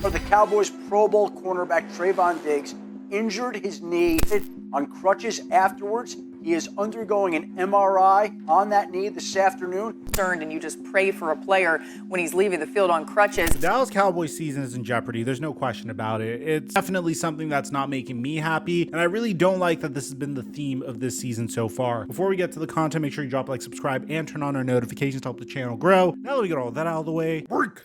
But the Cowboys Pro Bowl cornerback Trevon Diggs injured his knee on crutches afterwards. He is undergoing an MRI on that knee this afternoon. And you just pray for a player when he's leaving the field on crutches. The Dallas Cowboys season is in jeopardy. There's no question about it. It's definitely something that's not making me happy, and I really don't like that this has been the theme of this season so far. Before we get to the content, make sure you drop a like, subscribe, and turn on our notifications to help the channel grow. Now that we get all that out of the way, work!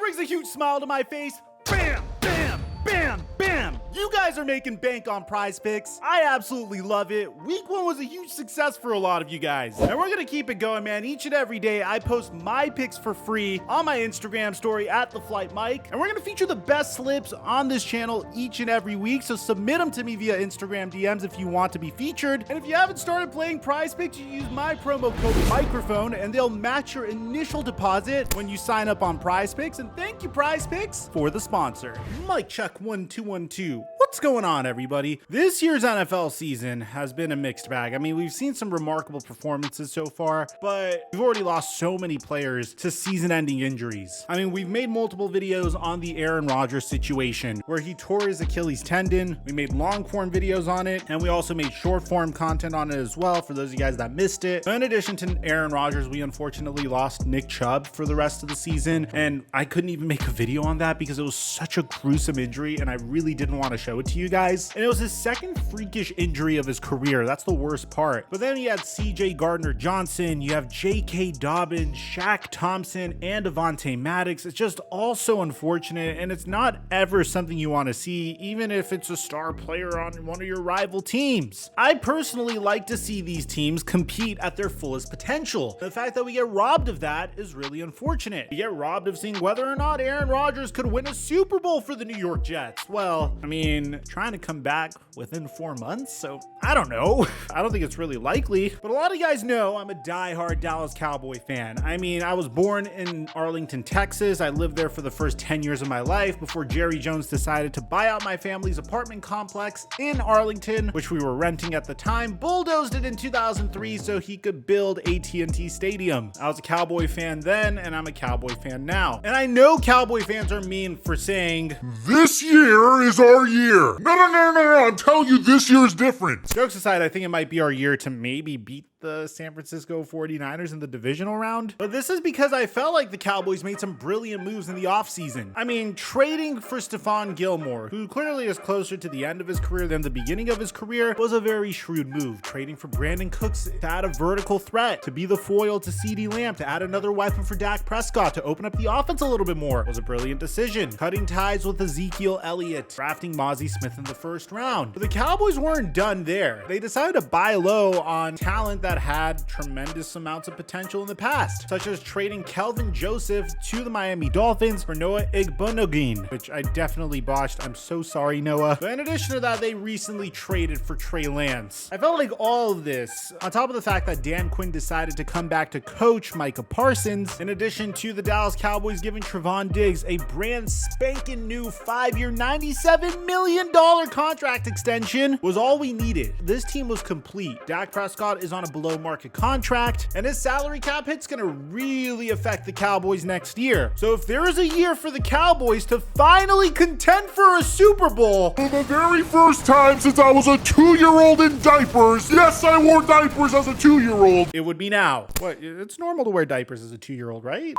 Brings a huge smile to my face. Bam, bam, bam, bam. You guys are making bank on Prize Picks. I absolutely love it. Week 1 was a huge success for a lot of you guys. And we're gonna keep it going, man. Each and every day, I post my picks for free on my Instagram story at The Flight Mike. And we're gonna feature the best slips on this channel each and every week. So submit them to me via Instagram DMs if you want to be featured. And if you haven't started playing Prize Picks, you use my promo code Mikerophone and they'll match your initial deposit when you sign up on Prize Picks. And thank you, Prize Picks, for the sponsor. Mike Chuck 1212. What's going on, everybody? This year's NFL season has been a mixed bag. I mean, we've seen some remarkable performances so far, but we've already lost so many players to season-ending injuries. I mean, we've made multiple videos on the Aaron Rodgers situation where he tore his Achilles tendon. We made long-form videos on it, and we also made short-form content on it as well for those of you guys that missed it. But in addition to Aaron Rodgers, we unfortunately lost Nick Chubb for the rest of the season, and I couldn't even make a video on that because it was such a gruesome injury, and I really didn't want to show it to you guys. And it was his second freakish injury of his career. That's the worst part. But then you had CJ Gardner-Johnson, you have J.K. Dobbins, Shaq Thompson, and Devontae Maddox. It's just all so unfortunate, and it's not ever something you want to see, even if it's a star player on one of your rival teams. I personally like to see these teams compete at their fullest potential. The fact that we get robbed of that is really unfortunate. We get robbed of seeing whether or not Aaron Rodgers could win a Super Bowl for the New York Jets. Well, I mean, trying to come back within 4 months, so I don't know. I don't think it's really likely, but a lot of you guys know I'm a diehard Dallas Cowboy fan. I mean, I was born in Arlington, Texas. I lived there for the first 10 years of my life before Jerry Jones decided to buy out my family's apartment complex in Arlington, which we were renting at the time, bulldozed it in 2003 so he could build AT&T Stadium. I was a Cowboy fan then, and I'm a Cowboy fan now. And I know Cowboy fans are mean for saying, "This year is our year." No, I'm telling you, this year is different. Jokes aside, I think it might be our year to maybe beat the San Francisco 49ers in the divisional round. But this is because I felt like the Cowboys made some brilliant moves in the offseason. I mean, trading for Stephon Gilmore, who clearly is closer to the end of his career than the beginning of his career, was a very shrewd move. Trading for Brandon Cooks to add a vertical threat, to be the foil to CeeDee Lamb, to add another weapon for Dak Prescott, to open up the offense a little bit more, was a brilliant decision. Cutting ties with Ezekiel Elliott, drafting Mozzie Smith in the first round. But the Cowboys weren't done there. They decided to buy low on talent that had tremendous amounts of potential in the past, such as trading Kelvin Joseph to the Miami Dolphins for Noah Igbenogany, which I definitely botched. I'm so sorry, Noah. But in addition to that, they recently traded for Trey Lance. I felt like all of this, on top of the fact that Dan Quinn decided to come back to coach Micah Parsons, in addition to the Dallas Cowboys giving Trevon Diggs a brand spanking new 5-year, $97 million contract extension, was all we needed. This team was complete. Dak Prescott is on a below market contract, and his salary cap hit's gonna really affect the Cowboys next year. So if there is a year for the Cowboys to finally contend for a Super Bowl, for the very first time since I was a 2-year-old in diapers, yes, I wore diapers as a 2-year-old, it would be now. What? It's normal to wear diapers as a 2-year-old, right?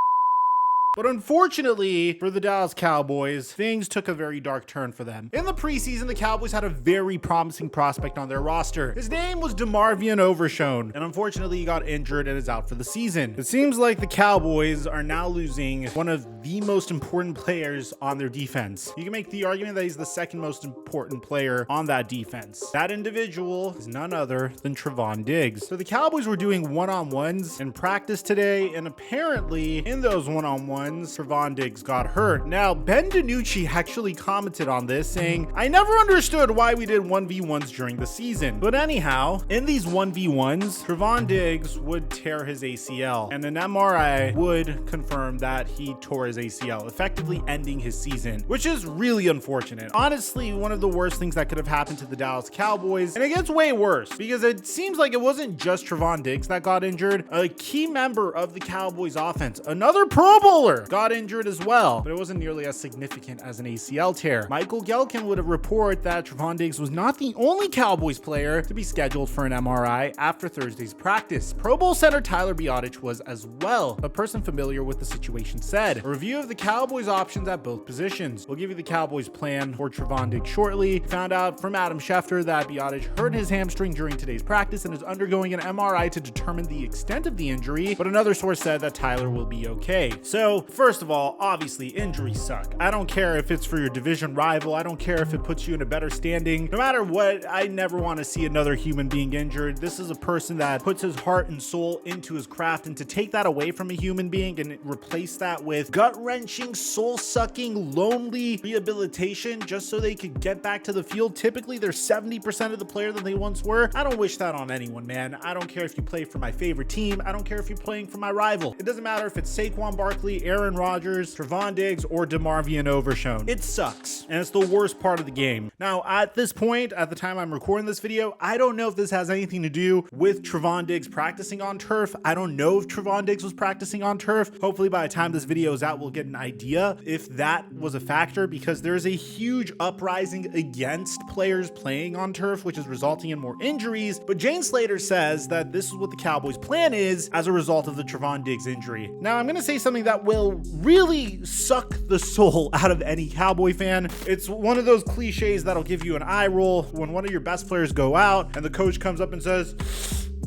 But unfortunately for the Dallas Cowboys, things took a very dark turn for them. In the preseason, the Cowboys had a very promising prospect on their roster. His name was DeMarvion Overshown, and unfortunately he got injured and is out for the season. It seems like the Cowboys are now losing one of the most important players on their defense. You can make the argument that he's the second most important player on that defense. That individual is none other than Trevon Diggs. So the Cowboys were doing one-on-ones in practice today, and apparently in those one-on-ones, 1v1s, Trevon Diggs got hurt. Now, Ben DiNucci actually commented on this, saying, "I never understood why we did 1v1s during the season. But anyhow, in these 1v1s, Trevon Diggs would tear his ACL, and an MRI would confirm that he tore his ACL, effectively ending his season, which is really unfortunate. Honestly, one of the worst things that could have happened to the Dallas Cowboys, and it gets way worse because it seems like it wasn't just Trevon Diggs that got injured. A key member of the Cowboys offense, another Pro Bowler, got injured as well, but it wasn't nearly as significant as an ACL tear. Michael Gelkin would have reported that Trevon Diggs was not the only Cowboys player to be scheduled for an MRI after Thursday's practice. Pro Bowl center Tyler Biadasz was as well. A person familiar with the situation said, "A review of the Cowboys options at both positions. We'll give you the Cowboys plan for Trevon Diggs shortly. Found out from Adam Schefter that Biadasz hurt his hamstring during today's practice and is undergoing an MRI to determine the extent of the injury, but another source said that Tyler will be okay." So, first of all, obviously injuries suck. I don't care if it's for your division rival. I don't care if it puts you in a better standing. No matter what, I never want to see another human being injured. This is a person that puts his heart and soul into his craft, and to take that away from a human being and replace that with gut-wrenching, soul-sucking, lonely rehabilitation just so they could get back to the field. Typically, they're 70% of the player than they once were. I don't wish that on anyone, man. I don't care if you play for my favorite team. I don't care if you're playing for my rival. It doesn't matter if it's Saquon Barkley, Aaron Rodgers, Trevon Diggs, or DeMarvion Overshown. It sucks, and it's the worst part of the game. Now, at this point, at the time I'm recording this video, I don't know if this has anything to do with Trevon Diggs practicing on turf. I don't know if Trevon Diggs was practicing on turf. Hopefully by the time this video is out, we'll get an idea if that was a factor, because there's a huge uprising against players playing on turf, which is resulting in more injuries. But Jane Slater says that this is what the Cowboys' plan is as a result of the Trevon Diggs injury. Now, I'm going to say something that will really suck the soul out of any Cowboy fan. It's one of those cliches that'll give you an eye roll when one of your best players go out and the coach comes up and says,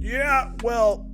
"Yeah, well,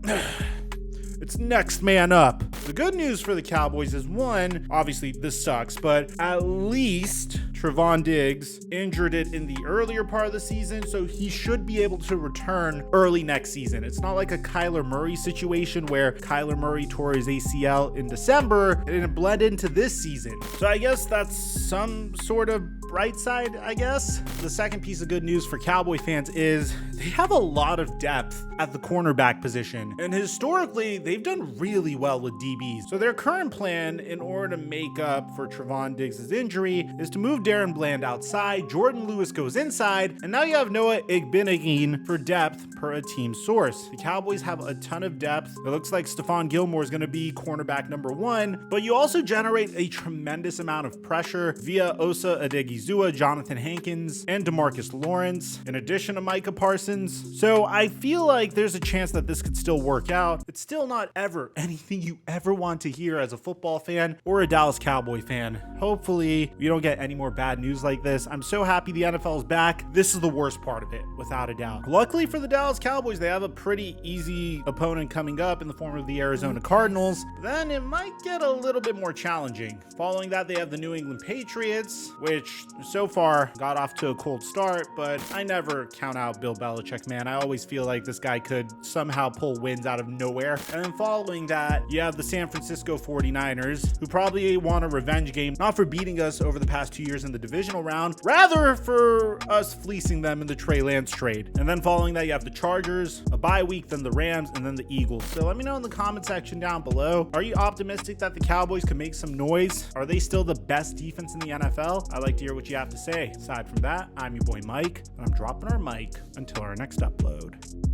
it's next man up." The good news for the Cowboys is, one, obviously this sucks, but at least Trevon Diggs injured it in the earlier part of the season, so he should be able to return early next season. It's not like a Kyler Murray situation where Kyler Murray tore his ACL in December and it blended into this season. So I guess that's some sort of bright side, I guess. The second piece of good news for Cowboy fans is they have a lot of depth at the cornerback position, and historically they've done really well with DBs. So their current plan, in order to make up for Trevon Diggs' injury, is to move Darren Bland outside, Jordan Lewis goes inside, and now you have Noah Igbinoghene for depth per a team source. The Cowboys have a ton of depth. It looks like Stephon Gilmore is going to be cornerback number 1, but you also generate a tremendous amount of pressure via Osa Odigizua, Jonathan Hankins, and DeMarcus Lawrence, in addition to Micah Parsons. So I feel like there's a chance that this could still work out. It's still not ever anything you ever want to hear as a football fan or a Dallas Cowboy fan. Hopefully we don't get any more bad news like this. I'm so happy the NFL is back. This is the worst part of it, without a doubt. Luckily for the Dallas Cowboys, they have a pretty easy opponent coming up in the form of the Arizona Cardinals. Then it might get a little bit more challenging. Following that, they have the New England Patriots, which so far got off to a cold start, but I never count out Bill Belichick, man. I always feel like this guy could somehow pull wins out of nowhere. And then following that, you have the San Francisco 49ers, who probably want a revenge game, not for beating us over the past 2 years in the divisional round, rather for us fleecing them in the Trey Lance trade. And then following that, you have the Chargers, a bye week, then the Rams, and then the Eagles. So let me know in the comment section down below. Are you optimistic that the Cowboys can make some noise? Are they still the best defense in the NFL? I'd like to hear what you have to say. Aside from that, I'm your boy Mike, and I'm dropping our mic until our next upload.